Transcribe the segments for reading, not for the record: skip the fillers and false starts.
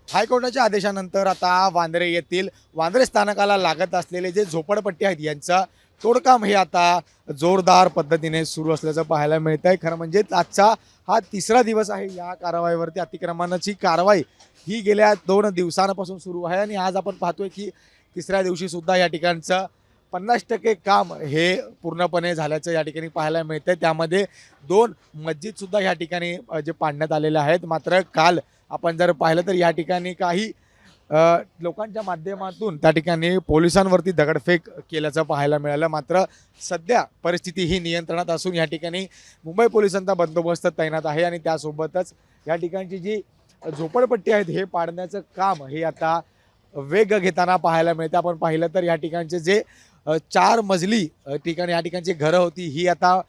हायकोर्टाच्या आदेशानंतर आता वांद्रे येथील वांद्रे स्थानकाला लागत असलेले जे झोपडपट्टी आहेत यांचा तोडकाम हे आता जोरदार पद्धतीने सुरू असल्याचं पाहायला मिळत आहे। खरं म्हणजे आजचा हा तिसरा दिवस आहे या कारवाईवरती। अतिक्रमणाची कारवाई ही गेल्या 2 दिवसांपासून सुरू आहे आणि आज आपण पाहतोय की तिसऱ्या दिवशी सुद्धा या ठिकाणचं 50% काम हे पूर्णपणे झाल्याचं या ठिकाणी पाहायला मिळतंय। त्यामध्ये 2 मस्जिद सुद्धा या ठिकाणी जे पाडण्यात आलेले आहेत। मात्र काल आपण जर पाहिलं तर या ठिकाणी काही लोकांच्या माध्यमातून त्या ठिकाणी पोलिसांवरती दगडफेक केल्याचं पाहायला मिळालं। मात्र सध्या परिस्थिती ही नियंत्रणात असून या ठिकाणी मुंबई पोलिसांचा बंदोबस्त तैनात आहे आणि त्यासोबतच या ठिकाणची जी झोपडपट्टी आहेत हे पाडण्याचं काम हे आता वेग घेताना पाहायला मिळतं। आपण पाहिलं तर या ठिकाणचे जे 4 मजली ठिकाणी या ठिकाणची घरं होती ही आता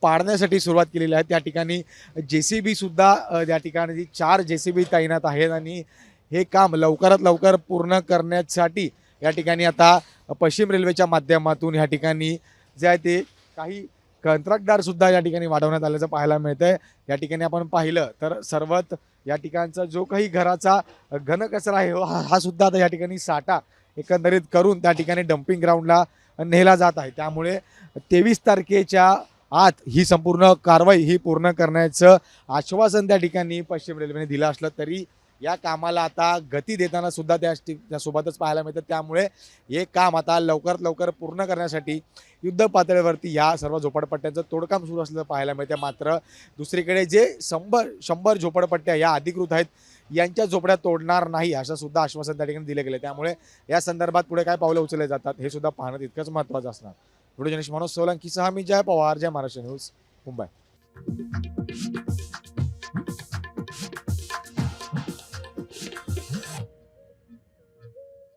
पाडण्यासाठी सुरुवात केलेली आहे। त्या ठिकाणी JCB सुद्धा त्या ठिकाणी 4 JCB तैनात आहेत आणि हे काम लवकरात लवकर पूर्ण करण्यासाठी या ठिकाणी आता पश्चिम रेल्वेच्या माध्यमातून या ठिकाणी जे आहे ते काही कंत्राटदार सुद्धा या ठिकाणी वाढवण्यात आल्याचं पाहायला मिळतंय। या ठिकाणी आपण पाहिलं तर सर्वात या ठिकाणचा जो काही घराचा घनकचरा आहे हा सुद्धा आता या ठिकाणी साठा एकंदरीत करून त्या ठिकाणी डम्पिंग ग्राउंडला नेला जात आहे। त्यामुळे 23 तारखेच्या आत ही संपूर्ण कारवाई ही पूर्ण करण्याचं आश्वासन त्या ठिकाणी पश्चिम रेल्वेने दिलं असलं तरी या कामाला आता गती देताना सुद्धा त्यासोबतच पाहायला मिळतं। त्यामुळे हे काम आता लवकरात लवकर पूर्ण करण्यासाठी युद्ध पातळीवरती या सर्व झोपडपट्ट्यांचं तोडकाम सुरू असल्याचं पाहायला मिळतं। मात्र दुसरीकडे जे 100 झोपडपट्ट्या या अधिकृत आहेत यांच्या झोपड्या तोडणार नाही असं सुद्धा आश्वासन त्या ठिकाणी दिलं गेलं। त्यामुळे या संदर्भात पुढे काय पावलं उचलले जातात हे सुद्धा पाहणं तितकंच महत्त्वाचं असणार। व्हिडिओ जर्नलिस्ट मनोज सोलंकीसह मी जय पवार, जय महाराष्ट्र न्यूज, मुंबई।